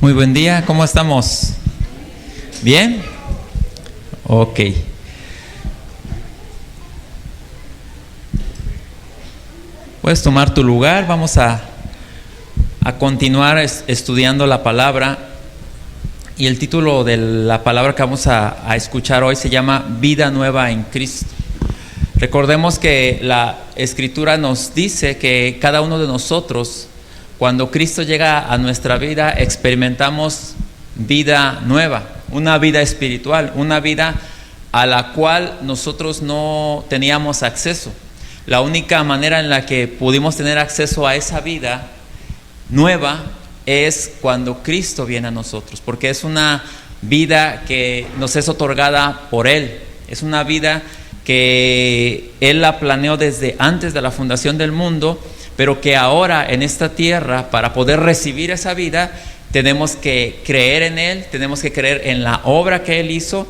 Muy buen día, ¿cómo estamos? ¿Bien? Ok. Puedes tomar tu lugar, vamos a continuar estudiando la palabra. Y el título de la palabra que vamos a escuchar hoy se llama Vida Nueva en Cristo. Recordemos que la Escritura nos dice que cada uno de nosotros, cuando Cristo llega a nuestra vida, experimentamos vida nueva, una vida espiritual, una vida a la cual nosotros no teníamos acceso. La única manera en la que pudimos tener acceso a esa vida nueva es cuando Cristo viene a nosotros, porque es una vida que nos es otorgada por Él, es una vida que Él la planeó desde antes de la fundación del mundo, pero que ahora en esta tierra, para poder recibir esa vida, tenemos que creer en Él, tenemos que creer en la obra que Él hizo.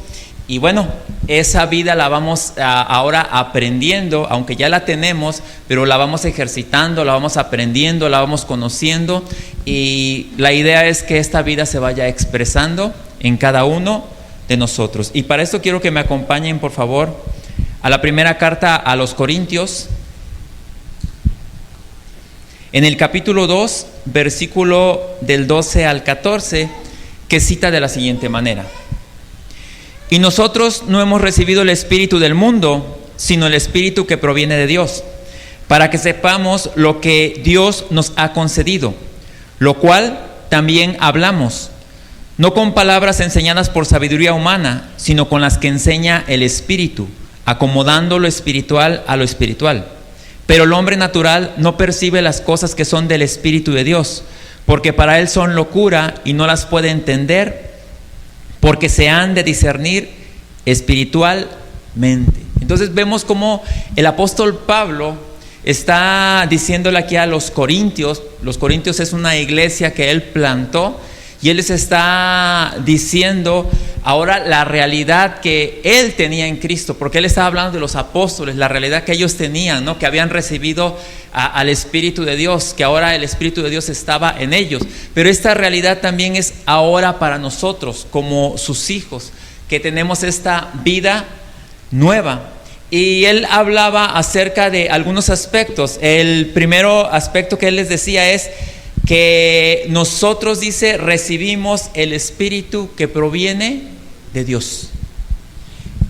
Y bueno, esa vida la vamos ahora aprendiendo, aunque ya la tenemos, pero la vamos ejercitando, la vamos aprendiendo, la vamos conociendo. Y la idea es que esta vida se vaya expresando en cada uno de nosotros. Y para esto quiero que me acompañen, por favor, a la primera carta a los Corintios. En el capítulo 2, versículo del 12 al 14, que cita de la siguiente manera: Y nosotros no hemos recibido el espíritu del mundo, sino el espíritu que proviene de Dios, para que sepamos lo que Dios nos ha concedido, lo cual también hablamos, no con palabras enseñadas por sabiduría humana, sino con las que enseña el Espíritu, acomodando lo espiritual a lo espiritual. Pero el hombre natural no percibe las cosas que son del Espíritu de Dios, porque para él son locura y no las puede entender, porque se han de discernir espiritualmente. Entonces vemos cómo el apóstol Pablo está diciéndole aquí a los Corintios es una iglesia que él plantó, y él les está diciendo ahora la realidad que él tenía en Cristo, porque él estaba hablando de los apóstoles, la realidad que ellos tenían, ¿no? Que habían recibido al Espíritu de Dios, que ahora el Espíritu de Dios estaba en ellos. Pero esta realidad también es ahora para nosotros, como sus hijos, que tenemos esta vida nueva. Y él hablaba acerca de algunos aspectos. El primero aspecto que él les decía es que nosotros, dice, recibimos el Espíritu que proviene de Dios.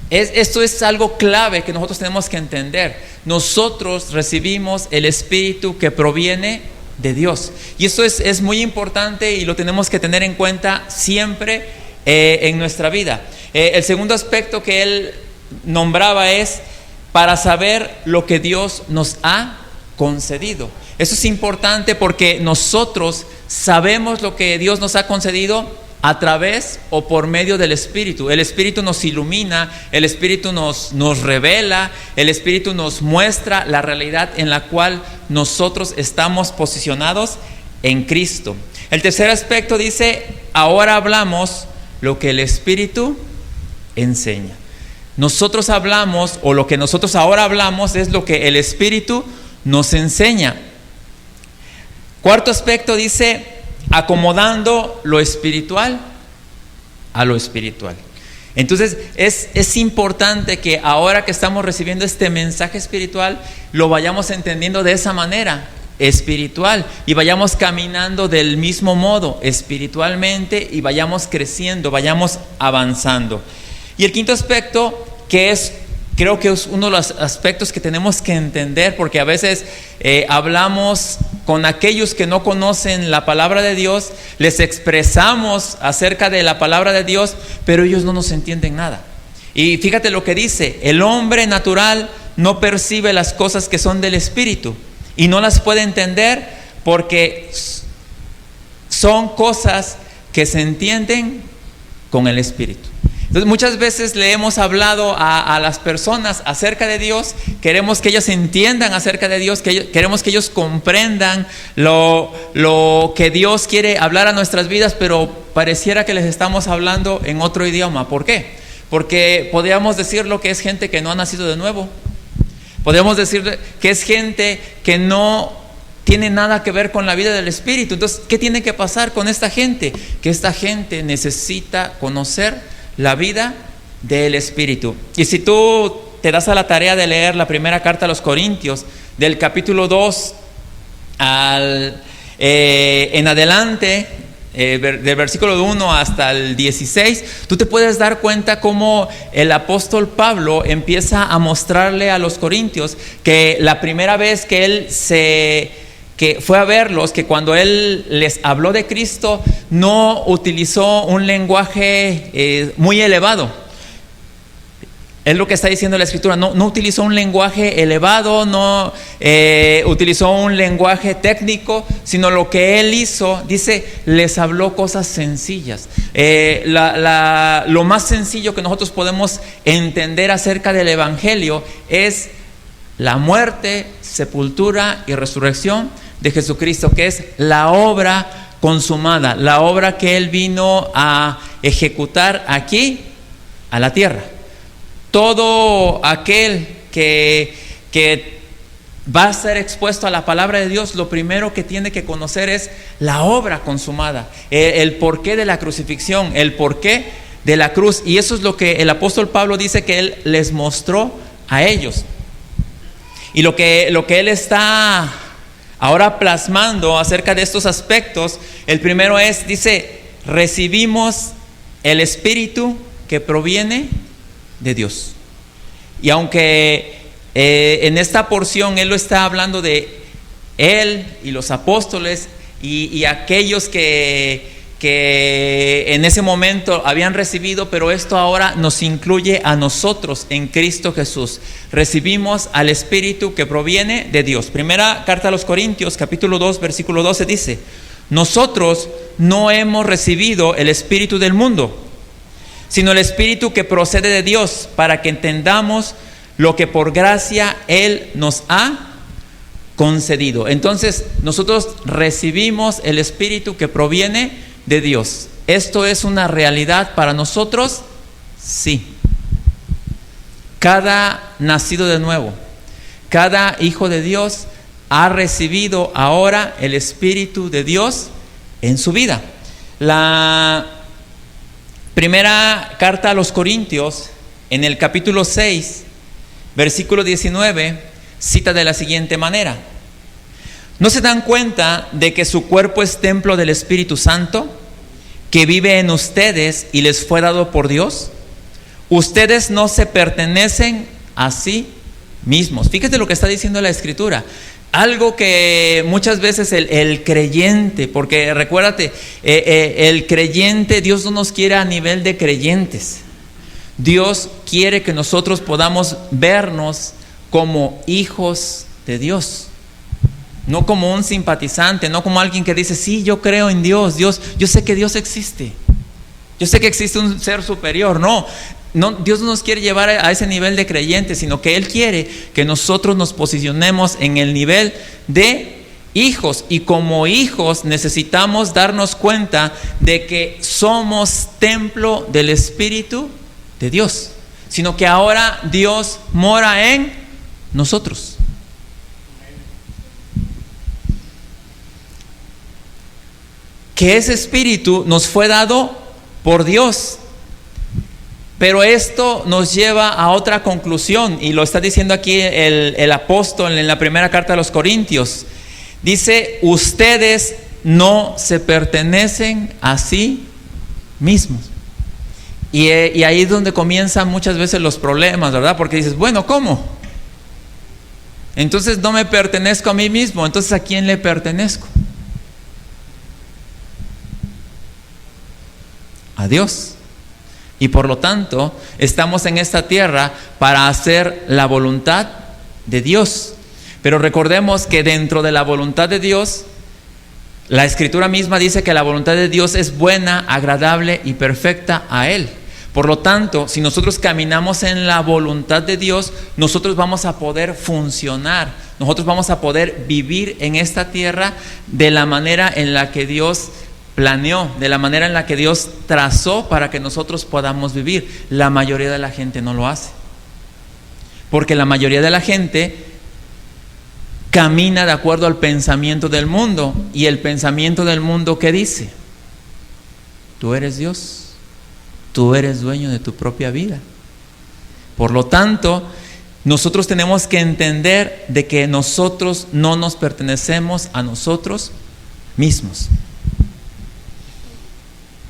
Esto es algo clave que nosotros tenemos que entender. Nosotros recibimos el Espíritu que proviene de Dios. Y esto es muy importante y lo tenemos que tener en cuenta siempre en nuestra vida. El segundo aspecto que él nombraba es para saber lo que Dios nos ha concedido. Eso es importante porque nosotros sabemos lo que Dios nos ha concedido a través o por medio del Espíritu. El Espíritu nos ilumina, el Espíritu nos revela, el Espíritu nos muestra la realidad en la cual nosotros estamos posicionados en Cristo. El tercer aspecto dice, ahora hablamos lo que el Espíritu enseña. Nosotros hablamos, o lo que nosotros ahora hablamos es lo que el Espíritu nos enseña. Cuarto aspecto dice, acomodando lo espiritual a lo espiritual. Entonces es importante que ahora que estamos recibiendo este mensaje espiritual, lo vayamos entendiendo de esa manera, espiritual, y vayamos caminando del mismo modo, espiritualmente, y vayamos creciendo, vayamos avanzando. Y el quinto aspecto, que creo que es uno de los aspectos que tenemos que entender, porque a veces hablamos con aquellos que no conocen la palabra de Dios, les expresamos acerca de la palabra de Dios, pero ellos no nos entienden nada. Y fíjate lo que dice: el hombre natural no percibe las cosas que son del Espíritu y no las puede entender porque son cosas que se entienden con el Espíritu. Entonces muchas veces le hemos hablado a las personas acerca de Dios, queremos que ellos entiendan acerca de Dios, queremos que ellos comprendan lo que Dios quiere hablar a nuestras vidas, pero pareciera que les estamos hablando en otro idioma. ¿Por qué? Porque podríamos decirlo que es gente que no ha nacido de nuevo, podríamos decir que es gente que tiene nada que ver con la vida del Espíritu. Entonces, ¿qué tiene que pasar con esta gente? Que esta gente necesita conocer la vida del Espíritu. Y si tú te das a la tarea de leer la primera carta a los Corintios, del capítulo 2 en adelante, del versículo 1 hasta el 16, tú te puedes dar cuenta cómo el apóstol Pablo empieza a mostrarle a los corintios que la primera vez que él que fue a verlos, que cuando él les habló de Cristo, no utilizó un lenguaje muy elevado. Es lo que está diciendo la Escritura, no utilizó un lenguaje elevado, no utilizó un lenguaje técnico, sino lo que él hizo, dice, les habló cosas sencillas. Lo más sencillo que nosotros podemos entender acerca del Evangelio es la muerte, sepultura y resurrección de Jesucristo, que es la obra consumada, la obra que Él vino a ejecutar aquí, a la tierra. Todo aquel que va a ser expuesto a la palabra de Dios, lo primero que tiene que conocer es la obra consumada, el porqué de la crucifixión, el porqué de la cruz. Y eso es lo que el apóstol Pablo dice que él les mostró a ellos. Y lo que él está ahora plasmando acerca de estos aspectos, el primero es, dice, recibimos el Espíritu que proviene de Dios. Y aunque en esta porción él lo está hablando de él y los apóstoles y aquellos que en ese momento habían recibido, pero esto ahora nos incluye a nosotros en Cristo Jesús. Recibimos al Espíritu que proviene de Dios. Primera carta a los Corintios, capítulo 2, versículo 12 dice: nosotros no hemos recibido el espíritu del mundo, sino el Espíritu que procede de Dios, para que entendamos lo que por gracia Él nos ha concedido. Entonces, nosotros recibimos el Espíritu que proviene de Dios. ¿Esto es una realidad para nosotros? Sí. Cada nacido de nuevo, cada hijo de Dios ha recibido ahora el Espíritu de Dios en su vida. La primera carta a los Corintios, en el capítulo 6, versículo 19, cita de la siguiente manera: ¿no se dan cuenta de que su cuerpo es templo del Espíritu Santo, que vive en ustedes y les fue dado por Dios? Ustedes no se pertenecen a sí mismos. Fíjate lo que está diciendo la Escritura. Algo que muchas veces el creyente, porque recuérdate, el creyente, Dios no nos quiere a nivel de creyentes. Dios quiere que nosotros podamos vernos como hijos de Dios. No como un simpatizante, no como alguien que dice, sí, yo creo en Dios, yo sé que Dios existe. Yo sé que existe un ser superior. No, Dios no nos quiere llevar a ese nivel de creyente, sino que Él quiere que nosotros nos posicionemos en el nivel de hijos. Y como hijos necesitamos darnos cuenta de que somos templo del Espíritu de Dios, sino que ahora Dios mora en nosotros. Que ese Espíritu nos fue dado por Dios. Pero esto nos lleva a otra conclusión, y lo está diciendo aquí el apóstol en la primera carta a los Corintios. Dice, ustedes no se pertenecen a sí mismos. Y ahí es donde comienzan muchas veces los problemas, ¿verdad? Porque dices, bueno, ¿cómo? Entonces no me pertenezco a mí mismo, entonces ¿a quién le pertenezco? A Dios. Y por lo tanto, estamos en esta tierra para hacer la voluntad de Dios. Pero recordemos que dentro de la voluntad de Dios, la Escritura misma dice que la voluntad de Dios es buena, agradable y perfecta a Él. Por lo tanto, si nosotros caminamos en la voluntad de Dios, nosotros vamos a poder funcionar, nosotros vamos a poder vivir en esta tierra de la manera en la que Dios planeó, de la manera en la que Dios trazó para que nosotros podamos vivir. La mayoría de la gente no lo hace, porque la mayoría de la gente camina de acuerdo al pensamiento del mundo. ¿Y el pensamiento del mundo qué dice? Tú eres Dios, tú eres dueño de tu propia vida. Por lo tanto, nosotros tenemos que entender de que nosotros no nos pertenecemos a nosotros mismos.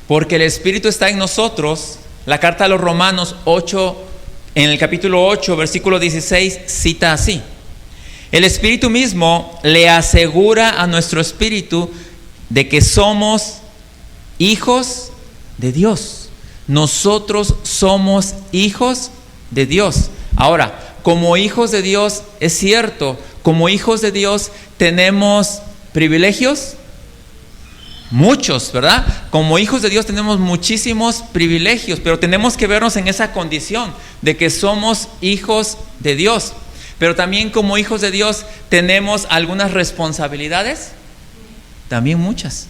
Porque el Espíritu está en nosotros. La carta a los Romanos 8, en el capítulo 8, versículo 16, cita así: el Espíritu mismo le asegura a nuestro espíritu de que somos hijos de Dios. Nosotros somos hijos de Dios. Ahora, como hijos de Dios, es cierto, como hijos de Dios tenemos privilegios, muchos, ¿verdad? Como hijos de Dios tenemos muchísimos privilegios, pero tenemos que vernos en esa condición de que somos hijos de Dios. Pero también como hijos de Dios tenemos algunas responsabilidades, también muchas.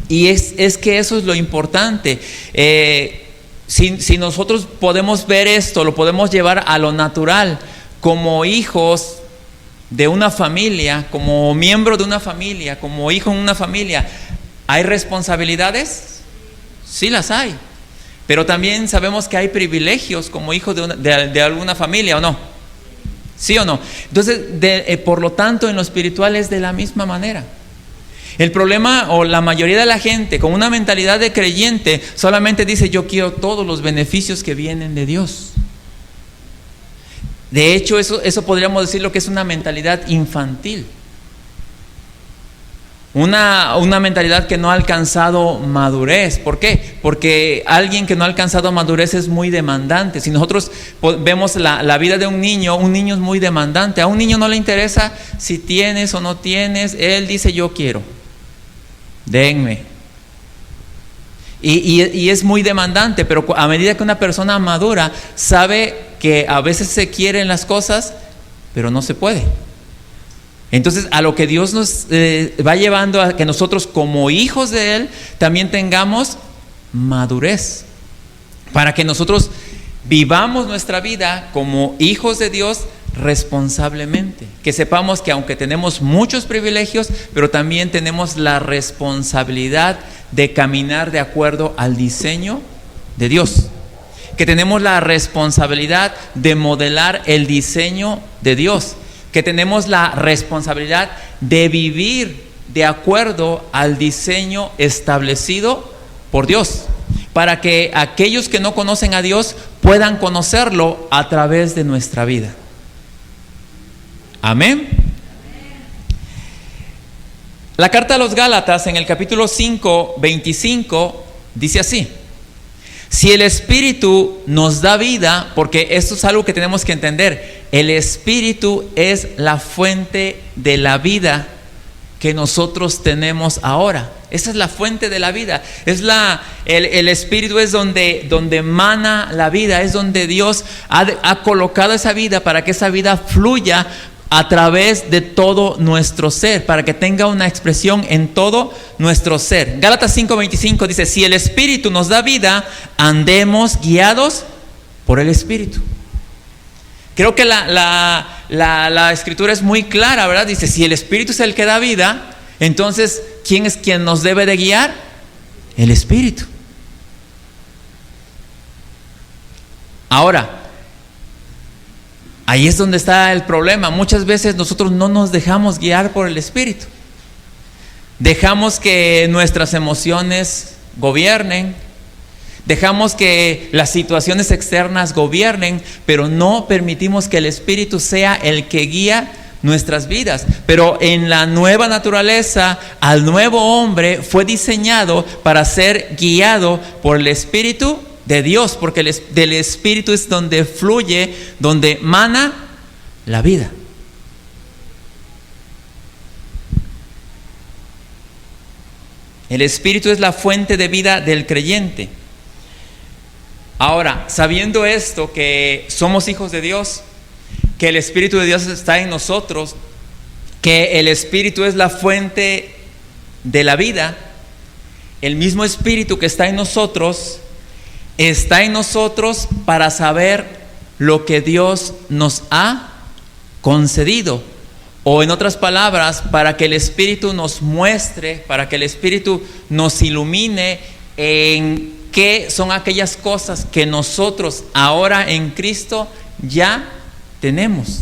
Y es que eso es lo importante. Si nosotros podemos ver esto, lo podemos llevar a lo natural, como hijos de una familia, como miembro de una familia, como hijo en una familia, ¿hay responsabilidades? Sí las hay, pero también sabemos que hay privilegios como hijos de alguna familia, ¿o no? ¿Sí o no? Entonces, por lo tanto, en lo espiritual es de la misma manera. El problema, o la mayoría de la gente con una mentalidad de creyente, solamente dice: yo quiero todos los beneficios que vienen de Dios. De hecho, eso podríamos decir lo que es una mentalidad infantil. Una mentalidad que no ha alcanzado madurez. ¿Por qué? Porque alguien que no ha alcanzado madurez es muy demandante. Si nosotros vemos la vida de un niño es muy demandante. A un niño no le interesa si tienes o no tienes. Él dice: yo quiero, denme. Y es muy demandante, pero a medida que una persona madura sabe que a veces se quieren las cosas, pero no se puede. Entonces, a lo que Dios nos va llevando a que nosotros como hijos de Él también tengamos madurez, para que nosotros vivamos nuestra vida como hijos de Dios responsablemente, que sepamos que aunque tenemos muchos privilegios, pero también tenemos la responsabilidad de caminar de acuerdo al diseño de Dios, que tenemos la responsabilidad de modelar el diseño de Dios, que tenemos la responsabilidad de vivir de acuerdo al diseño establecido por Dios, para que aquellos que no conocen a Dios puedan conocerlo a través de nuestra vida. Amén. La carta a los Gálatas, en el capítulo 5, 25, dice así: si el Espíritu nos da vida, porque esto es algo que tenemos que entender, el Espíritu es la fuente de la vida que nosotros tenemos ahora. Esa es la fuente de la vida. El Espíritu es donde mana la vida, es donde Dios ha colocado esa vida para que esa vida fluya a través de todo nuestro ser, para que tenga una expresión en todo nuestro ser. Gálatas 5:25 dice: si el Espíritu nos da vida, andemos guiados por el Espíritu. Creo que la escritura es muy clara, ¿verdad? Dice: si el Espíritu es el que da vida, entonces ¿quién es quien nos debe de guiar? El Espíritu. Ahora, ahí es donde está el problema. Muchas veces nosotros no nos dejamos guiar por el Espíritu. Dejamos que nuestras emociones gobiernen. Dejamos que las situaciones externas gobiernen, pero no permitimos que el Espíritu sea el que guía nuestras vidas. Pero en la nueva naturaleza, al nuevo hombre fue diseñado para ser guiado por el Espíritu de Dios, porque del Espíritu es donde fluye, donde mana la vida. El Espíritu es la fuente de vida del creyente. Ahora, sabiendo esto, que somos hijos de Dios, que el Espíritu de Dios está en nosotros, que el Espíritu es la fuente de la vida, el mismo Espíritu que está en nosotros para saber lo que Dios nos ha concedido O en otras palabras, para que el Espíritu nos muestre, para que el Espíritu nos ilumine en qué son aquellas cosas que nosotros ahora en Cristo ya tenemos.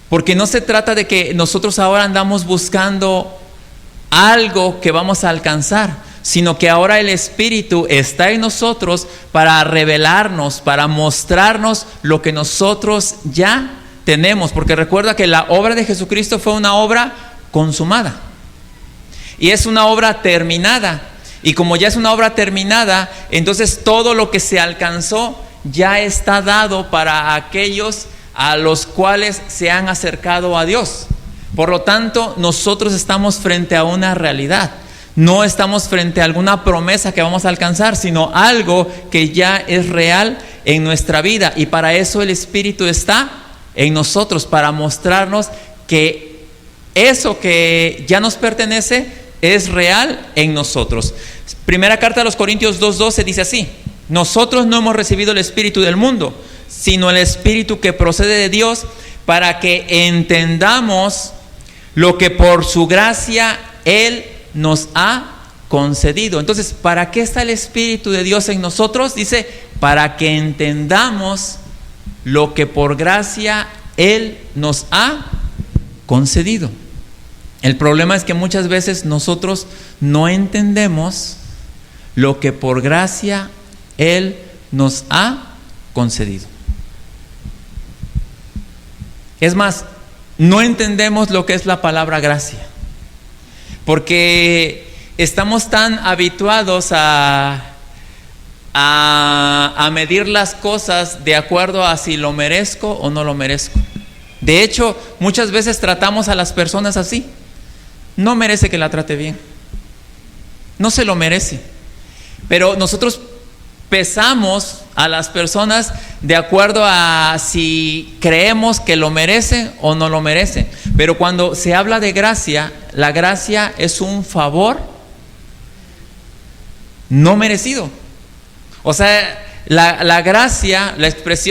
Porque no se trata de que nosotros ahora andamos buscando algo que vamos a alcanzar, sino que ahora el Espíritu está en nosotros para revelarnos, para mostrarnos lo que nosotros ya tenemos. Porque recuerda que la obra de Jesucristo fue una obra consumada. Y es una obra terminada. Y como ya es una obra terminada, entonces todo lo que se alcanzó ya está dado para aquellos a los cuales se han acercado a Dios. Por lo tanto, nosotros estamos frente a una realidad. No estamos frente a alguna promesa que vamos a alcanzar, sino algo que ya es real en nuestra vida. Y para eso el Espíritu está en nosotros, para mostrarnos que eso que ya nos pertenece es real en nosotros. Primera carta a los Corintios 2:12 dice así: nosotros no hemos recibido el espíritu del mundo, sino el Espíritu que procede de Dios, para que entendamos lo que por su gracia Él nos ha concedido. Entonces, ¿para qué está el Espíritu de Dios en nosotros? Dice, para que entendamos lo que por gracia Él nos ha concedido. El problema es que muchas veces nosotros no entendemos lo que por gracia Él nos ha concedido. Es más, no entendemos lo que es la palabra gracia, porque estamos tan habituados a medir las cosas de acuerdo a si lo merezco o no lo merezco. De hecho, muchas veces tratamos a las personas así. No merece que la trate bien, no se lo merece. Pero nosotros pesamos a las personas de acuerdo a si creemos que lo merecen o no lo merecen. Pero cuando se habla de gracia, la gracia es un favor no merecido. O sea, la gracia,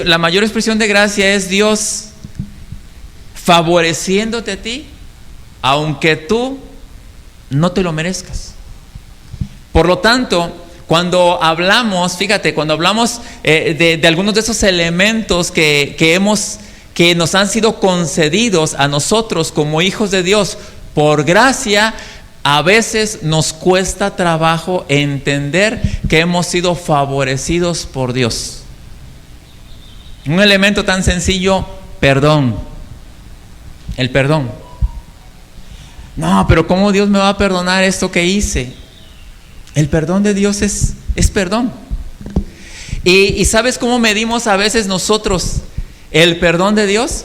la mayor expresión de gracia es Dios favoreciéndote a ti, aunque tú no te lo merezcas. Por lo tanto, cuando hablamos, fíjate, cuando hablamos de algunos de esos elementos que nos han sido concedidos a nosotros como hijos de Dios por gracia, a veces nos cuesta trabajo entender que hemos sido favorecidos por Dios. Un elemento tan sencillo, perdón. El perdón. No, pero ¿cómo Dios me va a perdonar esto que hice? El perdón de Dios es perdón. ¿Y sabes cómo medimos a veces nosotros el perdón de Dios?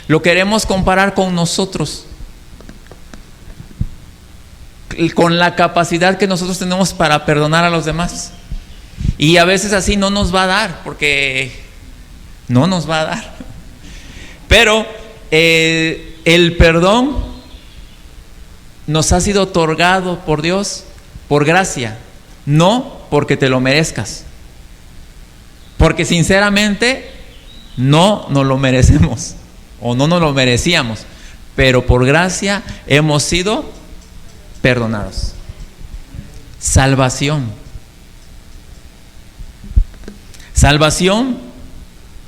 Lo queremos comparar con nosotros, con la capacidad que nosotros tenemos para perdonar a los demás. Y a veces así no nos va a dar, porque no nos va a dar. Pero el perdón nos ha sido otorgado por Dios por gracia, no porque te lo merezcas. Porque sinceramente no nos lo merecemos o no nos lo merecíamos, pero por gracia hemos sido perdonados. Salvación. Salvación.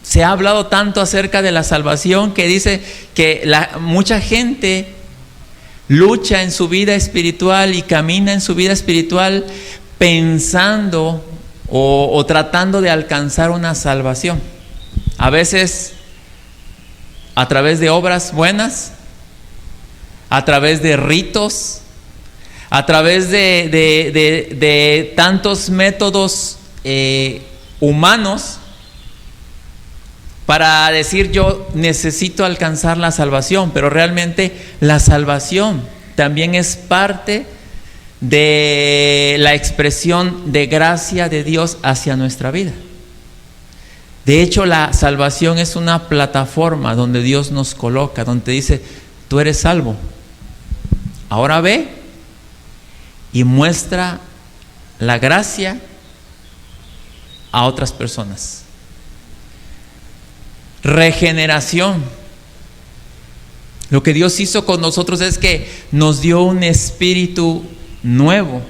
Se ha hablado tanto acerca de la salvación que dice que mucha gente lucha en su vida espiritual y camina en su vida espiritual pensando o tratando de alcanzar una salvación. A veces a través de obras buenas, a través de ritos, a través de tantos métodos humanos para decir yo necesito alcanzar la salvación. Pero realmente la salvación también es parte de la expresión de gracia de Dios hacia nuestra vida. De hecho, la salvación es una plataforma donde Dios nos coloca, donde te dice, tú eres salvo. Ahora ve y muestra la gracia a otras personas. regeneración. Lo que Dios hizo con nosotros es que nos dio un espíritu nuevo.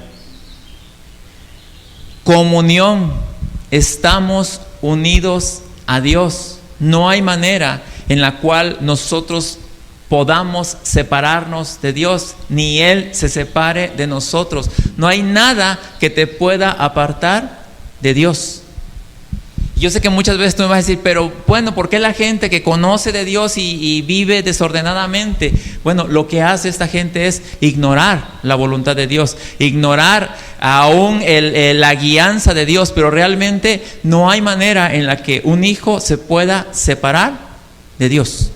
Comunión. Estamos unidos a Dios. No hay manera en la cual nosotros podamos separarnos de Dios, ni Él se separe de nosotros. No hay nada que te pueda apartar de Dios. Yo sé que muchas veces tú me vas a decir, pero bueno, ¿por qué la gente que conoce de Dios y vive desordenadamente? Bueno, lo que hace esta gente es ignorar la voluntad de Dios, ignorar aún la guianza de Dios, pero realmente no hay manera en la que un hijo se pueda separar de Dios.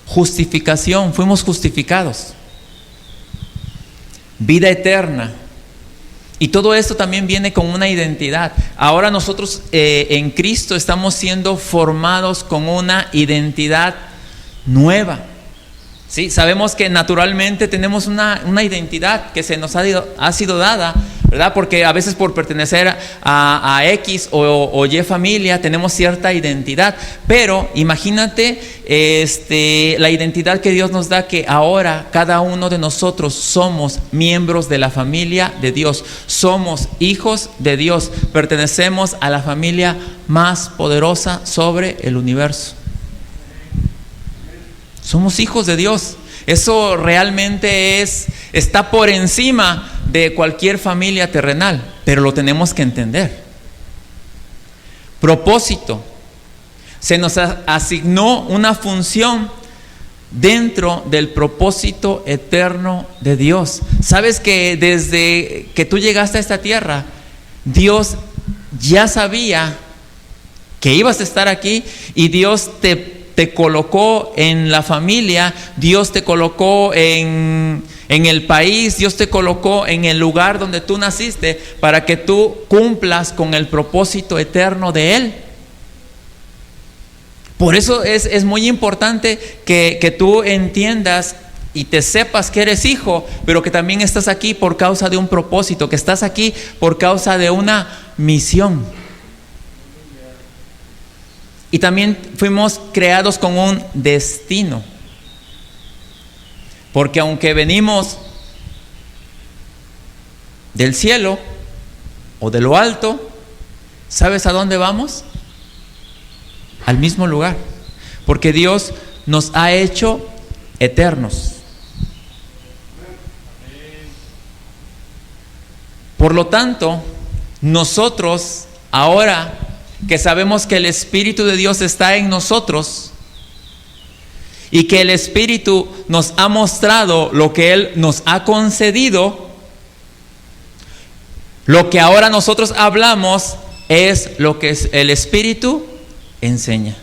Justificación, fuimos justificados. Vida eterna. Y todo esto también viene con una identidad. Ahora nosotros en Cristo estamos siendo formados con una identidad nueva. ¿Sí? Sabemos que naturalmente tenemos una identidad que se nos ha sido dada, ¿verdad? Porque a veces por pertenecer a X o Y familia tenemos cierta identidad. Pero imagínate la identidad que Dios nos da, que ahora cada uno de nosotros somos miembros de la familia de Dios. Somos hijos de Dios. Pertenecemos a la familia más poderosa sobre el universo. Somos hijos de Dios. Eso realmente está por encima de cualquier familia terrenal, pero lo tenemos que entender. Propósito. Se nos asignó una función dentro del propósito eterno de Dios. Sabes que desde que tú llegaste a esta tierra, Dios ya sabía que ibas a estar aquí, y Dios te colocó en la familia, Dios te colocó en el país, Dios te colocó en el lugar donde tú naciste para que tú cumplas con el propósito eterno de Él. Por eso es muy importante que tú entiendas y te sepas que eres hijo, pero que también estás aquí por causa de un propósito, que estás aquí por causa de una misión. Y también fuimos creados con un destino. Porque aunque venimos del cielo o de lo alto, ¿sabes a dónde vamos? Al mismo lugar. Porque Dios nos ha hecho eternos. Por lo tanto, nosotros ahora que sabemos que el Espíritu de Dios está en nosotros y que el Espíritu nos ha mostrado lo que Él nos ha concedido, lo que ahora nosotros hablamos es lo que el Espíritu enseña.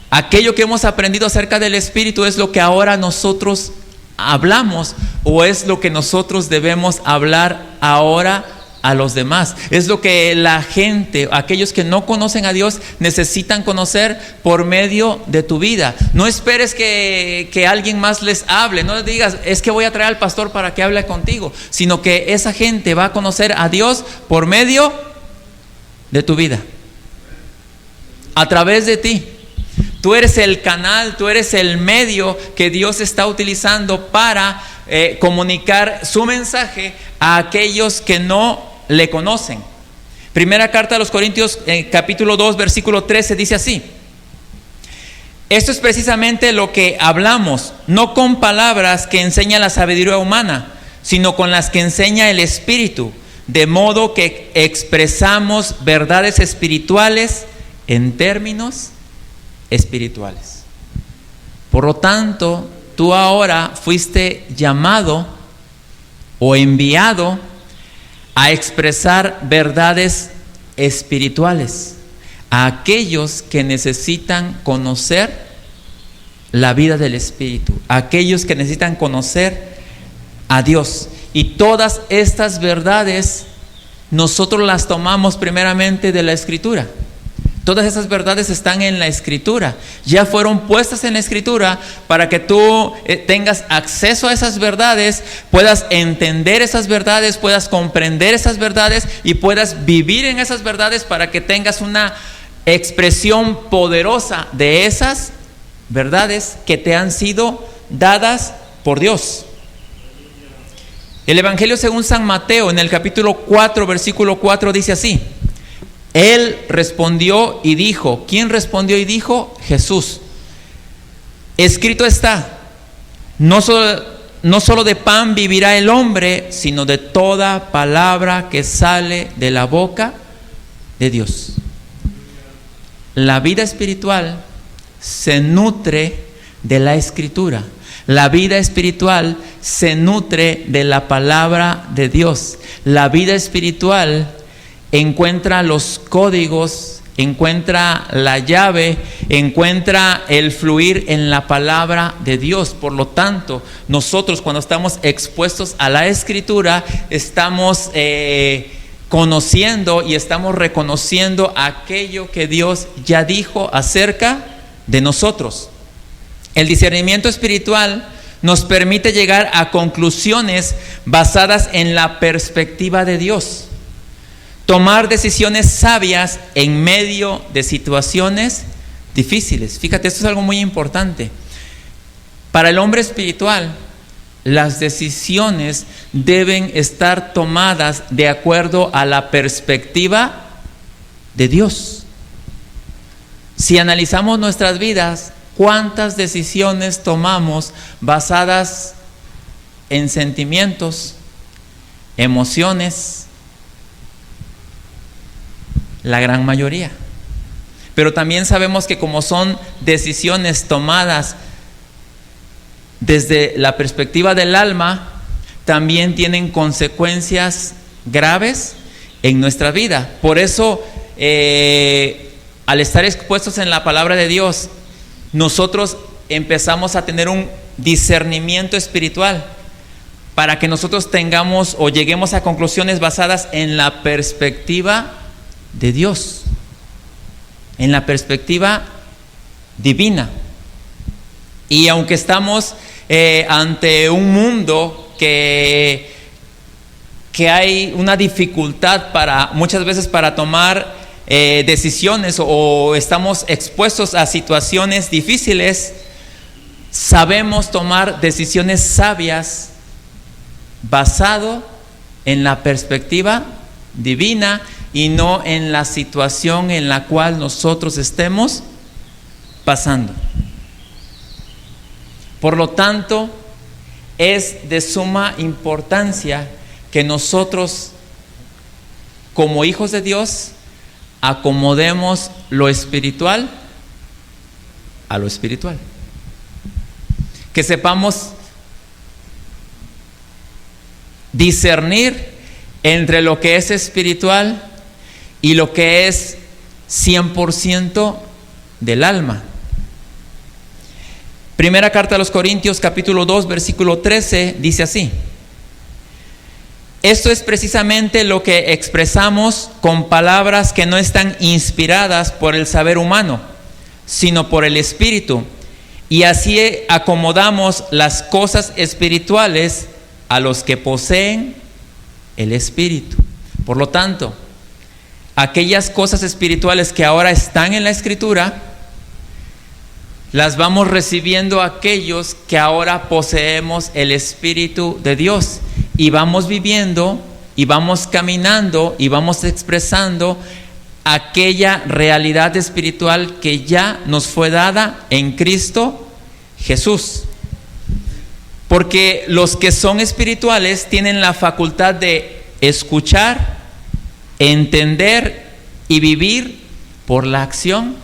Aquello que hemos aprendido acerca del Espíritu es lo que ahora nosotros hablamos, o es lo que nosotros debemos hablar ahora a los demás. Es lo que la gente, aquellos que no conocen a Dios, necesitan conocer por medio de tu vida. No esperes que alguien más les hable. No les digas, es que voy a traer al pastor para que hable contigo, sino que esa gente va a conocer a Dios por medio de tu vida, a través de ti. Tú eres el canal, tú eres el medio que Dios está utilizando para comunicar su mensaje a aquellos que no le conocen. Primera carta a los Corintios, capítulo 2, versículo 13, dice así: esto es precisamente lo que hablamos, no con palabras que enseña la sabiduría humana, sino con las que enseña el Espíritu, de modo que expresamos verdades espirituales en términos espirituales. Por lo tanto, tú ahora fuiste llamado o enviado a expresar verdades espirituales a aquellos que necesitan conocer la vida del Espíritu, a aquellos que necesitan conocer a Dios. Y todas estas verdades nosotros las tomamos primeramente de la Escritura. Todas esas verdades están en la Escritura. Ya fueron puestas en la Escritura para que tú tengas acceso a esas verdades, puedas entender esas verdades, puedas comprender esas verdades y puedas vivir en esas verdades para que tengas una expresión poderosa de esas verdades que te han sido dadas por Dios. El Evangelio según San Mateo, en el capítulo 4, versículo 4, dice así: Él respondió y dijo. ¿Quién respondió y dijo? Jesús. Escrito está: no solo de pan vivirá el hombre, sino de toda palabra que sale de la boca de Dios. La vida espiritual se nutre de la Escritura. La vida espiritual se nutre de la palabra de Dios. La vida espiritual encuentra los códigos, encuentra la llave, encuentra el fluir en la palabra de Dios. Por lo tanto, nosotros cuando estamos expuestos a la Escritura, estamos conociendo y estamos reconociendo aquello que Dios ya dijo acerca de nosotros. El discernimiento espiritual nos permite llegar a conclusiones basadas en la perspectiva de Dios. Tomar decisiones sabias en medio de situaciones difíciles. Fíjate, esto es algo muy importante. Para el hombre espiritual, las decisiones deben estar tomadas de acuerdo a la perspectiva de Dios. Si analizamos nuestras vidas, ¿cuántas decisiones tomamos basadas en sentimientos, emociones? La gran mayoría. Pero también sabemos que como son decisiones tomadas desde la perspectiva del alma, también tienen consecuencias graves en nuestra vida. Por eso, al estar expuestos en la palabra de Dios, nosotros empezamos a tener un discernimiento espiritual para que nosotros tengamos o lleguemos a conclusiones basadas en la perspectiva de Dios, en la perspectiva divina. Y aunque estamos ante un mundo que hay una dificultad muchas veces para tomar decisiones, o estamos expuestos a situaciones difíciles, sabemos tomar decisiones sabias basado en la perspectiva divina y no en la situación en la cual nosotros estemos pasando. Por lo tanto, es de suma importancia que nosotros, como hijos de Dios, acomodemos lo espiritual a lo espiritual. Que sepamos discernir entre lo que es espiritual y lo que es 100% del alma. Primera carta a los Corintios, capítulo 2, versículo 13, dice así: esto es precisamente lo que expresamos con palabras que no están inspiradas por el saber humano, sino por el Espíritu, y así acomodamos las cosas espirituales a los que poseen el Espíritu. Por lo tanto, aquellas cosas espirituales que ahora están en la Escritura, las vamos recibiendo aquellos que ahora poseemos el Espíritu de Dios, y vamos viviendo y vamos caminando y vamos expresando aquella realidad espiritual que ya nos fue dada en Cristo Jesús. Porque los que son espirituales tienen la facultad de escuchar, entender y vivir por la acción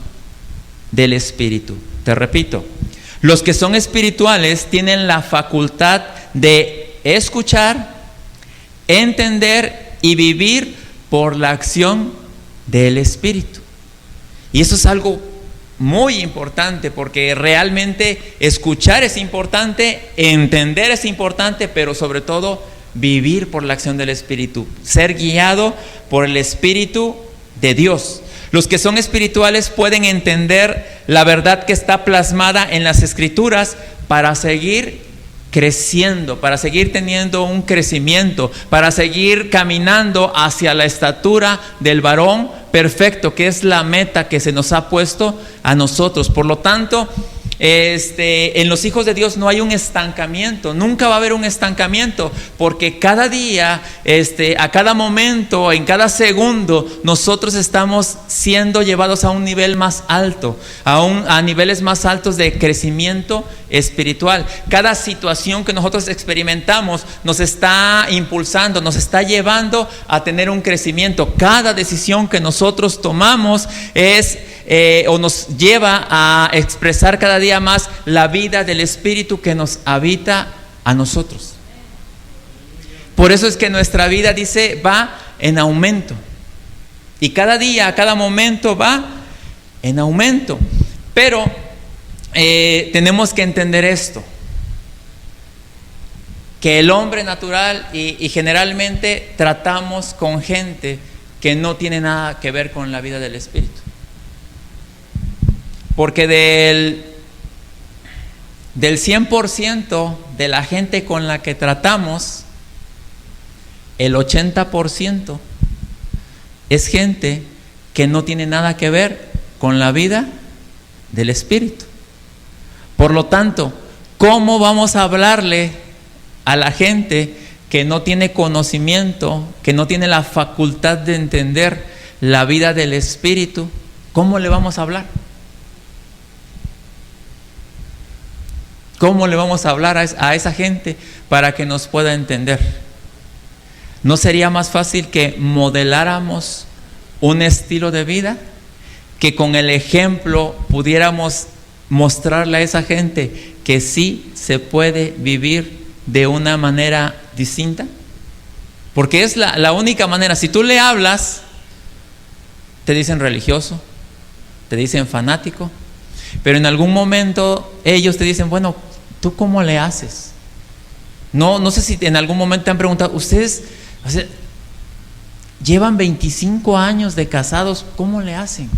del Espíritu. Te repito, los que son espirituales tienen la facultad de escuchar, entender y vivir por la acción del Espíritu. Y eso es algo muy importante, porque realmente escuchar es importante, entender es importante, pero sobre todo vivir por la acción del Espíritu, ser guiado por el Espíritu de Dios. Los que son espirituales pueden entender la verdad que está plasmada en las Escrituras para seguir creciendo, para seguir teniendo un crecimiento, para seguir caminando hacia la estatura del varón perfecto, que es la meta que se nos ha puesto a nosotros. Por lo tanto, en los hijos de Dios no hay un estancamiento, nunca va a haber un estancamiento, porque cada día, a cada momento, en cada segundo, nosotros estamos siendo llevados a un nivel más alto, a niveles más altos de crecimiento espiritual. Cada situación que nosotros experimentamos nos está impulsando, nos está llevando a tener un crecimiento. Cada decisión que nosotros tomamos o nos lleva a expresar cada día más la vida del Espíritu que nos habita a nosotros. Por eso es que nuestra vida, dice, va en aumento. Y cada día, a cada momento va en aumento. Pero tenemos que entender esto, que el hombre natural y generalmente tratamos con gente que no tiene nada que ver con la vida del Espíritu. Porque del 100% de la gente con la que tratamos, el 80% es gente que no tiene nada que ver con la vida del Espíritu. Por lo tanto, ¿cómo vamos a hablarle a la gente que no tiene conocimiento, que no tiene la facultad de entender la vida del Espíritu? ¿Cómo le vamos a hablar? ¿Cómo le vamos a hablar a esa gente para que nos pueda entender? ¿No sería más fácil que modeláramos un estilo de vida? Que con el ejemplo pudiéramos mostrarle a esa gente que sí se puede vivir de una manera distinta. Porque es la única manera. Si tú le hablas, te dicen religioso, te dicen fanático, pero en algún momento ellos te dicen, bueno, ¿tú cómo le haces? No sé si en algún momento te han preguntado, ustedes llevan 25 años de casados, ¿cómo le hacen?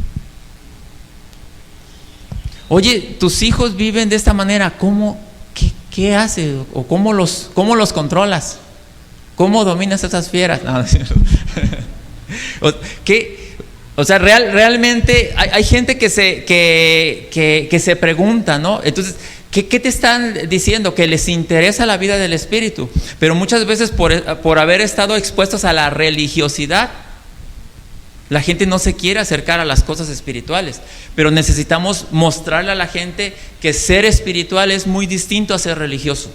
Oye, tus hijos viven de esta manera, ¿qué haces? ¿O cómo los controlas? ¿Cómo dominas esas fieras? No, realmente hay gente que se pregunta, ¿no? Entonces, ¿qué te están diciendo? Que les interesa la vida del Espíritu, pero muchas veces por haber estado expuestos a la religiosidad, la gente no se quiere acercar a las cosas espirituales. Pero necesitamos mostrarle a la gente que ser espiritual es muy distinto a ser religioso.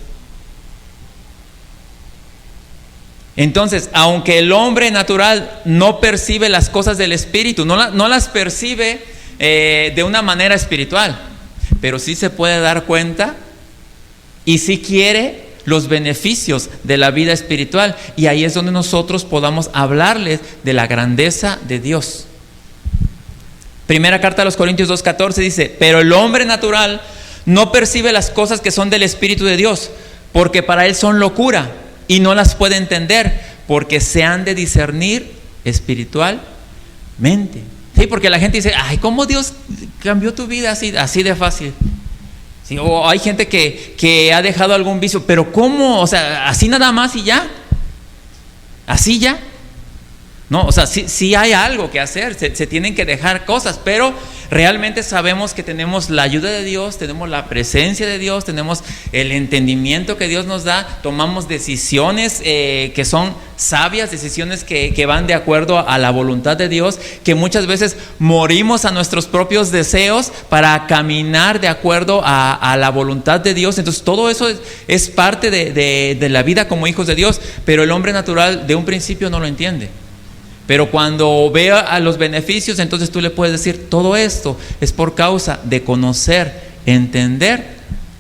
Entonces, aunque el hombre natural no percibe las cosas del Espíritu, no las percibe de una manera espiritual, pero sí se puede dar cuenta y sí quiere los beneficios de la vida espiritual, y ahí es donde nosotros podamos hablarles de la grandeza de Dios. Primera carta a los Corintios 2:14 dice, pero el hombre natural no percibe las cosas que son del Espíritu de Dios, porque para él son locura, y no las puede entender, porque se han de discernir espiritualmente. Sí, porque la gente dice, ay, ¿cómo Dios cambió tu vida así de fácil? Sí, o hay gente que ha dejado algún vicio, pero ¿cómo? O sea, así nada más y ya. Así ya. No, o sea, sí hay algo que hacer, se tienen que dejar cosas, pero realmente sabemos que tenemos la ayuda de Dios, tenemos la presencia de Dios, tenemos el entendimiento que Dios nos da, tomamos decisiones que son sabias, decisiones que van de acuerdo a la voluntad de Dios, que muchas veces morimos a nuestros propios deseos para caminar de acuerdo a la voluntad de Dios. Entonces todo eso es parte de la vida como hijos de Dios, pero el hombre natural de un principio no lo entiende. Pero cuando vea a los beneficios, entonces tú le puedes decir, todo esto es por causa de conocer, entender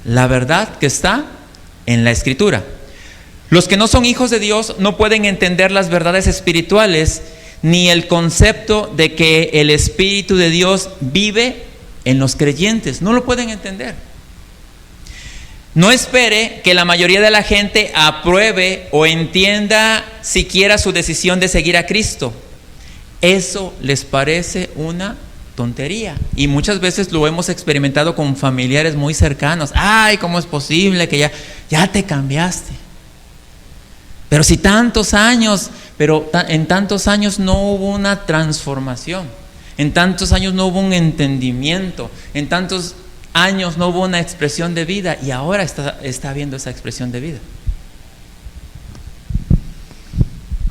la verdad que está en la Escritura. Los que no son hijos de Dios no pueden entender las verdades espirituales, ni el concepto de que el Espíritu de Dios vive en los creyentes. No lo pueden entender. No espere que la mayoría de la gente apruebe o entienda siquiera su decisión de seguir a Cristo. Eso les parece una tontería. Y muchas veces lo hemos experimentado con familiares muy cercanos. Ay, ¿cómo es posible que ya te cambiaste? Pero si tantos años, en tantos años no hubo una transformación, en tantos años no hubo un entendimiento, en tantos años no hubo una expresión de vida, y ahora está habiendo esa expresión de vida.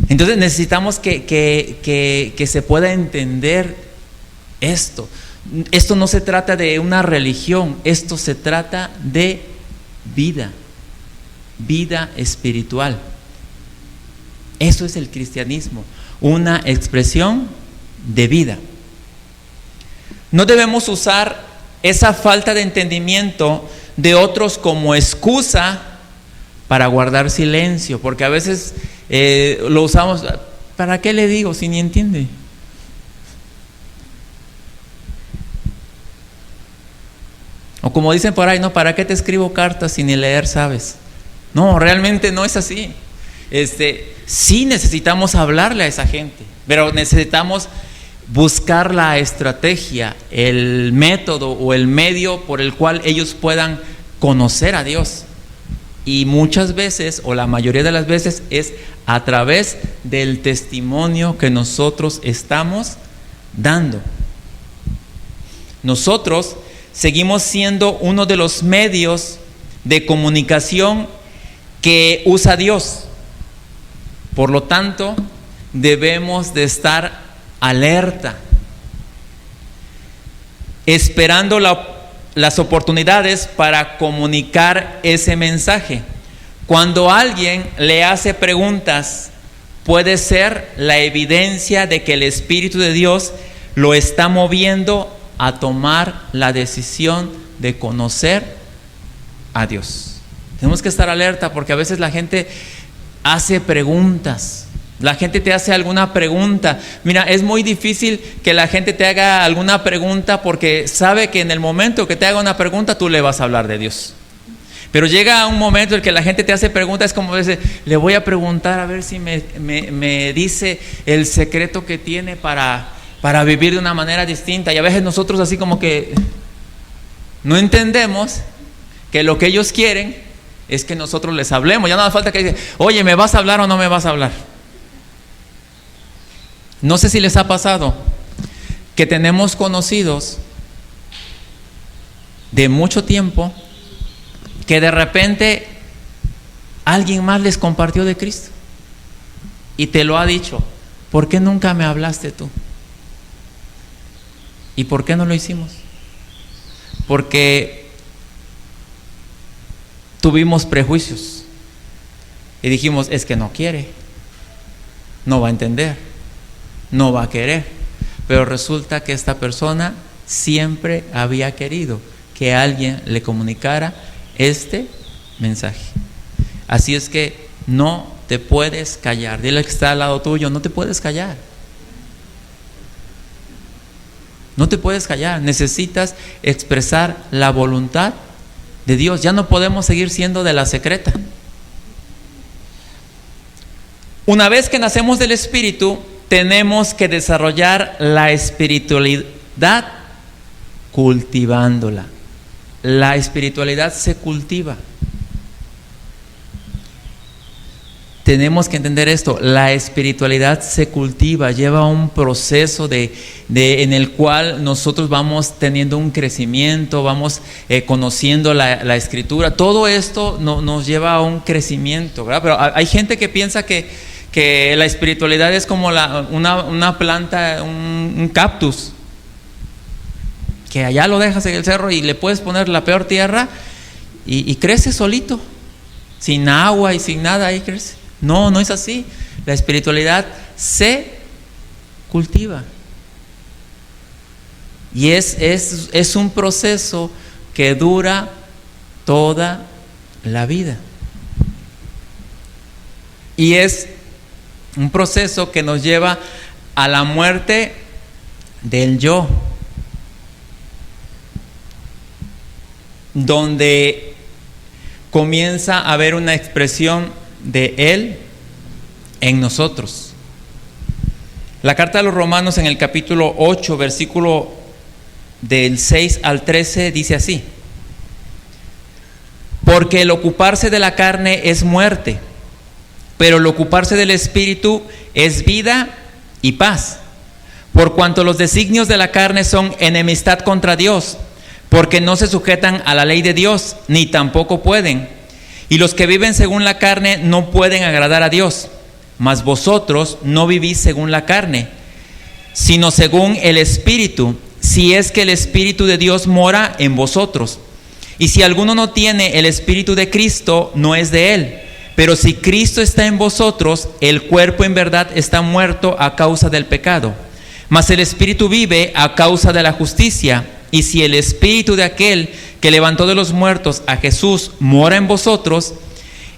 Entonces necesitamos que se pueda entender esto. Esto no se trata de una religión, esto se trata de vida espiritual. Eso es el cristianismo, una expresión de vida. No debemos usar esa falta de entendimiento de otros como excusa para guardar silencio, porque a veces lo usamos. ¿Para qué le digo si ni entiende? O como dicen por ahí, no, ¿para qué te escribo cartas si ni leer sabes? No, realmente no es así. Sí necesitamos hablarle a esa gente, pero necesitamos buscar la estrategia, el método o el medio por el cual ellos puedan conocer a Dios. Y muchas veces, o la mayoría de las veces, es a través del testimonio que nosotros estamos dando. Nosotros seguimos siendo uno de los medios de comunicación que usa Dios. Por lo tanto, debemos de estar alerta, esperando las oportunidades para comunicar ese mensaje. Cuando alguien le hace preguntas, puede ser la evidencia de que el Espíritu de Dios lo está moviendo a tomar la decisión de conocer a Dios. Tenemos que estar alerta porque a veces la gente hace preguntas. La gente te hace alguna pregunta. Mira, es muy difícil que la gente te haga alguna pregunta porque sabe que en el momento que te haga una pregunta tú le vas a hablar de Dios. Pero llega un momento en que la gente te hace preguntas, es como dice, le voy a preguntar a ver si me dice el secreto que tiene para vivir de una manera distinta. Y a veces nosotros así como que no entendemos que lo que ellos quieren es que nosotros les hablemos. Ya no hace falta que digan, oye, ¿me vas a hablar o no me vas a hablar? No sé si les ha pasado que tenemos conocidos de mucho tiempo que de repente alguien más les compartió de Cristo y te lo ha dicho. ¿Por qué nunca me hablaste tú? ¿Y por qué no lo hicimos? Porque tuvimos prejuicios y dijimos, es que no quiere, no va a entender, no va a querer. Pero resulta que esta persona siempre había querido que alguien le comunicara este mensaje. Así es que no te puedes callar. Dile que está al lado tuyo, no te puedes callar. No te puedes callar. Necesitas expresar la voluntad de Dios. Ya no podemos seguir siendo de la secreta. Una vez que nacemos del Espíritu, tenemos que desarrollar la espiritualidad cultivándola. La espiritualidad se cultiva. Tenemos que entender esto, la espiritualidad se cultiva, lleva un proceso en el cual nosotros vamos teniendo un crecimiento, vamos conociendo la Escritura. Todo esto nos lleva a un crecimiento, ¿verdad? Pero hay gente que piensa que la espiritualidad es como una planta, un cactus, que allá lo dejas en el cerro y le puedes poner la peor tierra y crece solito, sin agua y sin nada, ahí crece. No, no es así. La espiritualidad se cultiva. Y es un proceso que dura toda la vida. Y es un proceso que nos lleva a la muerte del yo, donde comienza a haber una expresión de Él en nosotros. La carta de los Romanos en el capítulo 8, versículo del 6 al 13 dice así: porque el ocuparse de la carne es muerte, pero el ocuparse del Espíritu es vida y paz. Por cuanto los designios de la carne son enemistad contra Dios, porque no se sujetan a la ley de Dios, ni tampoco pueden. Y los que viven según la carne no pueden agradar a Dios. Mas vosotros no vivís según la carne, sino según el Espíritu, si es que el Espíritu de Dios mora en vosotros. Y si alguno no tiene el Espíritu de Cristo, no es de él. Pero si Cristo está en vosotros, el cuerpo en verdad está muerto a causa del pecado, mas el Espíritu vive a causa de la justicia. Y si el Espíritu de aquel que levantó de los muertos a Jesús mora en vosotros,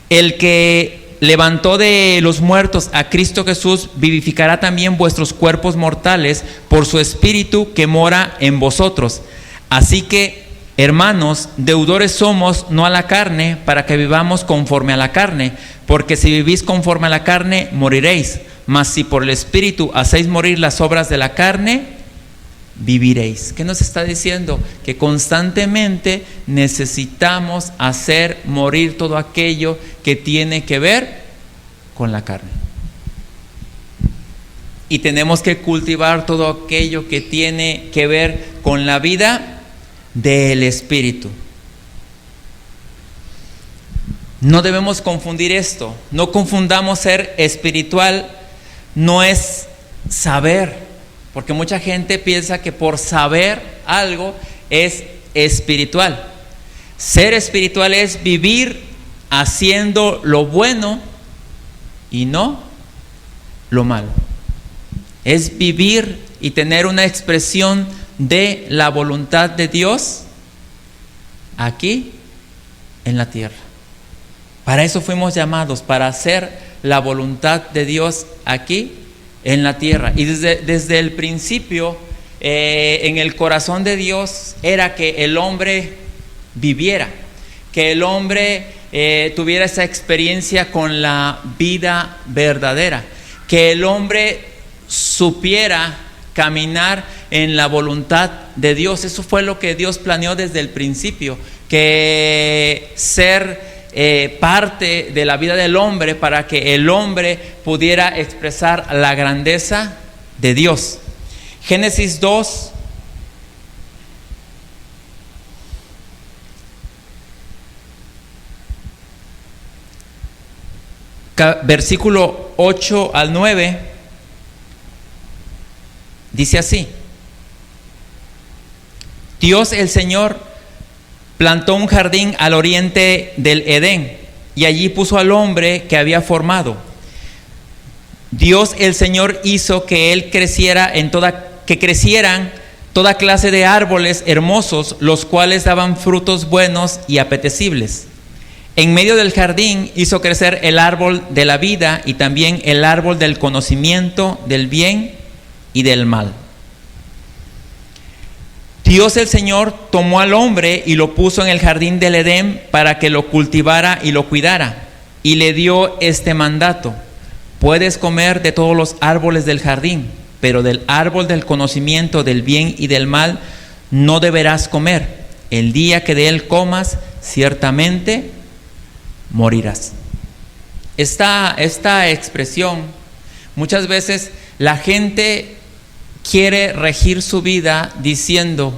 el que levantó de los muertos a Cristo Jesús vivificará también vuestros cuerpos mortales por su Espíritu que mora en vosotros. Así que, hermanos, deudores somos no a la carne, para que vivamos conforme a la carne, porque si vivís conforme a la carne, moriréis. Mas si por el Espíritu hacéis morir las obras de la carne, viviréis. ¿Qué nos está diciendo? Que constantemente necesitamos hacer morir todo aquello que tiene que ver con la carne. Y tenemos que cultivar todo aquello que tiene que ver con la vida del Espíritu. No debemos confundir esto. No confundamos ser espiritual, no es saber. Porque mucha gente piensa que por saber algo es espiritual. Ser espiritual es vivir haciendo lo bueno y no lo malo. Es vivir y tener una expresión de la voluntad de Dios aquí en la tierra. Para eso fuimos llamados, para hacer la voluntad de Dios aquí en la tierra. Y desde el principio, en el corazón de Dios era que el hombre viviera, que el hombre tuviera esa experiencia con la vida verdadera, que el hombre supiera caminar en la voluntad de Dios. Eso fue lo que Dios planeó desde el principio, que ser parte de la vida del hombre para que el hombre pudiera expresar la grandeza de Dios. Génesis 2, versículo 8 al 9, dice así: Dios el Señor plantó un jardín al oriente del Edén y allí puso al hombre que había formado. Dios el Señor hizo que él que crecieran toda clase de árboles hermosos, los cuales daban frutos buenos y apetecibles. En medio del jardín hizo crecer el árbol de la vida y también el árbol del conocimiento del bien y del mal. Dios el Señor tomó al hombre y lo puso en el jardín del Edén para que lo cultivara y lo cuidara. Y le dio este mandato: puedes comer de todos los árboles del jardín, pero del árbol del conocimiento del bien y del mal no deberás comer. El día que de él comas, ciertamente morirás. Esta expresión, muchas veces la gente quiere regir su vida diciendo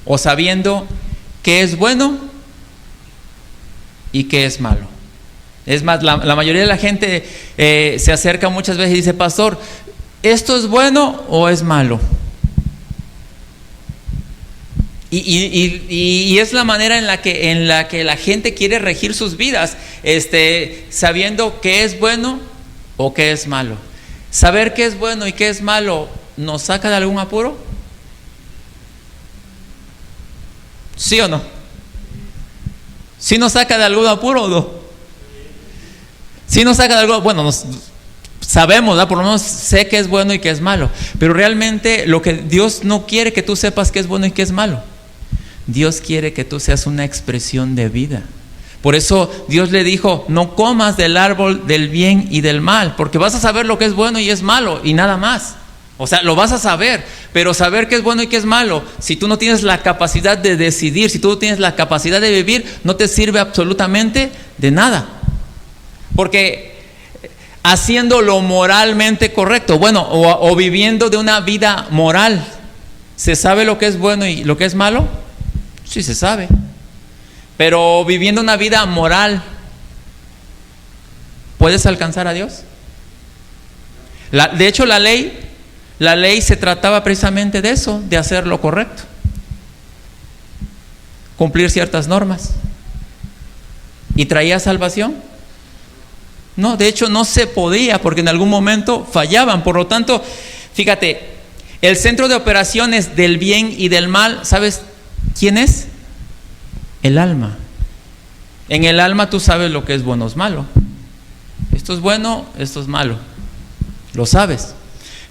o sabiendo qué es bueno y qué es malo. Es más, la mayoría de la gente se acerca muchas veces y dice: pastor, ¿esto es bueno o es malo? Y es la manera en la que la gente quiere regir sus vidas, sabiendo qué es bueno o qué es malo. Saber qué es bueno y qué es malo ¿nos saca de algún apuro? ¿Sí o no? ¿Sí nos saca de algún apuro o no? ¿Sí nos saca de algo? Bueno, sabemos, ¿verdad? Por lo menos sé qué es bueno y qué es malo. Pero realmente lo que Dios no quiere que tú sepas qué es bueno y qué es malo. Dios quiere que tú seas una expresión de vida. Por eso Dios le dijo: no comas del árbol del bien y del mal, porque vas a saber lo que es bueno y es malo y nada más. O sea, lo vas a saber, pero saber qué es bueno y qué es malo, si tú no tienes la capacidad de decidir, si tú no tienes la capacidad de vivir, no te sirve absolutamente de nada. Porque haciendo lo moralmente correcto. Bueno, o viviendo de una vida moral. ¿Se sabe lo que es bueno y lo que es malo? Sí, se sabe. Pero viviendo una vida moral, ¿puedes alcanzar a Dios? De hecho, la ley se trataba precisamente de eso, de hacer lo correcto, cumplir ciertas normas. ¿Y traía salvación? No, de hecho no se podía, porque en algún momento fallaban. Por lo tanto, fíjate, el centro de operaciones del bien y del mal, ¿sabes quién es? El alma. En el alma tú sabes lo que es bueno o es malo. Esto es bueno, esto es malo. Lo sabes.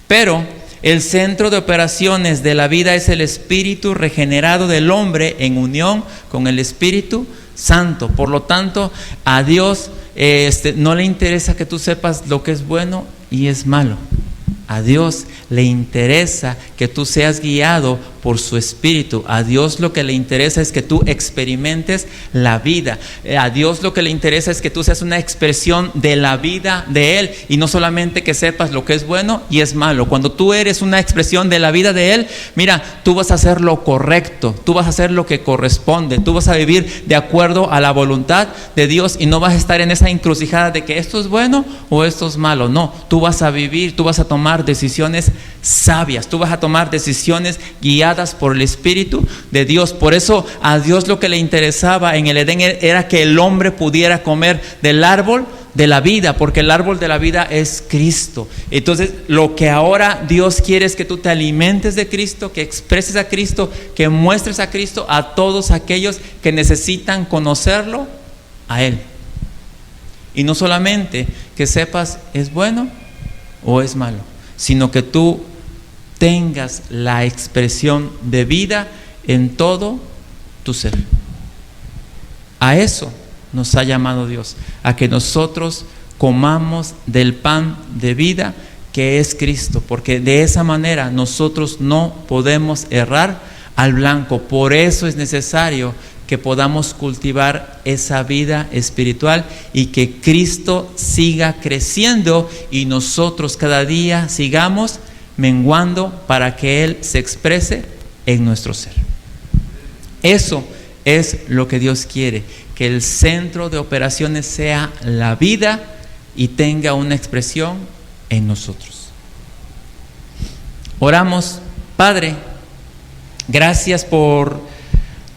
Pero el centro de operaciones de la vida es el espíritu regenerado del hombre en unión con el Espíritu Santo. Por lo tanto, a Dios no le interesa que tú sepas lo que es bueno y es malo. A Dios le interesa que tú seas guiado por su Espíritu. A Dios lo que le interesa es que tú experimentes la vida. A Dios lo que le interesa es que tú seas una expresión de la vida de Él, y no solamente que sepas lo que es bueno y es malo. Cuando tú eres una expresión de la vida de Él, mira, tú vas a hacer lo correcto, tú vas a hacer lo que corresponde, tú vas a vivir de acuerdo a la voluntad de Dios, y no vas a estar en esa encrucijada de que esto es bueno o esto es malo. No, tú vas a vivir, tú vas a tomar decisiones sabias, tú vas a tomar decisiones guiadas por el Espíritu de Dios. Por eso a Dios lo que le interesaba en el Edén era que el hombre pudiera comer del árbol de la vida, porque el árbol de la vida es Cristo. Entonces, lo que ahora Dios quiere es que tú te alimentes de Cristo, que expreses a Cristo, que muestres a Cristo a todos aquellos que necesitan conocerlo a Él. Y no solamente que sepas es bueno o es malo, sino que tú tengas la expresión de vida en todo tu ser. A eso nos ha llamado Dios, a que nosotros comamos del pan de vida que es Cristo, porque de esa manera nosotros no podemos errar al blanco. Por eso es necesario que podamos cultivar esa vida espiritual y que Cristo siga creciendo y nosotros cada día sigamos menguando para que Él se exprese en nuestro ser. Eso es lo que Dios quiere, que el centro de operaciones sea la vida y tenga una expresión en nosotros. Oramos. Padre, gracias por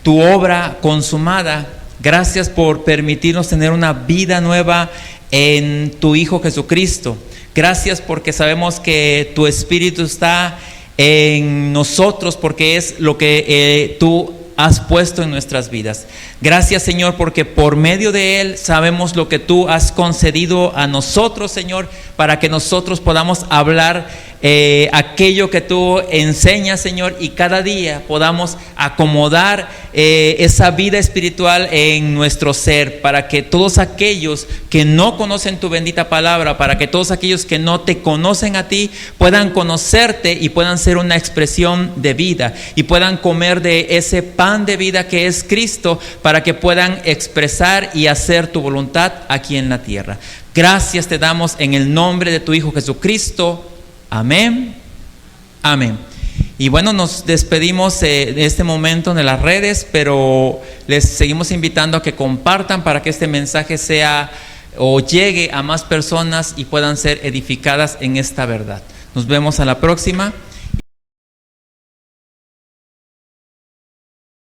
tu obra consumada, gracias por permitirnos tener una vida nueva en tu Hijo Jesucristo. Gracias porque sabemos que tu Espíritu está en nosotros, porque es lo que tú has puesto en nuestras vidas. Gracias, Señor, porque por medio de Él sabemos lo que tú has concedido a nosotros, Señor, para que nosotros podamos hablar aquello que tú enseñas, Señor, y cada día podamos acomodar esa vida espiritual en nuestro ser, para que todos aquellos que no conocen tu bendita palabra, para que todos aquellos que no te conocen a ti puedan conocerte y puedan ser una expresión de vida y puedan comer de ese pan de vida que es Cristo, para que puedan expresar y hacer tu voluntad aquí en la tierra. Gracias te damos en el nombre de tu Hijo Jesucristo. Amén. Amén. Y bueno, nos despedimos de este momento en las redes, pero les seguimos invitando a que compartan para que este mensaje sea o llegue a más personas y puedan ser edificadas en esta verdad. Nos vemos a la próxima.